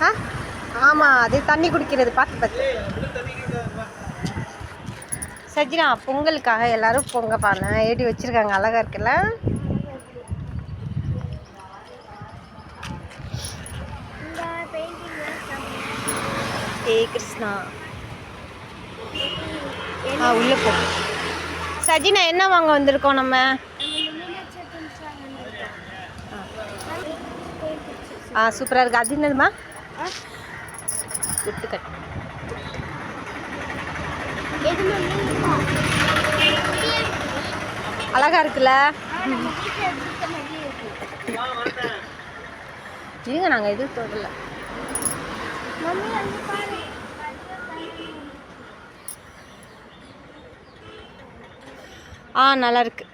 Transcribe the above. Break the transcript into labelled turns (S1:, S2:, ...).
S1: ஆ ஆமாம், அது தண்ணி குடிக்கிறது. பார்த்து சஜினா, பொங்கலுக்காக எல்லாரும் பொங்க பானை ஏடி வச்சுருக்காங்க. அழகாக இருக்குல்ல? ஏய் கிருஷ்ணா, உள்ளே போ. சஜினா, என்ன வாங்க வந்திருக்கோம் நம்ம? சூப்பராக இருக்குது. அது என்னதுமா? குத்துக்கட். அழகா இருக்குல்ல? இல்லைங்க, நாங்கள் எதுவும் தொடல. நல்லா இருக்கு.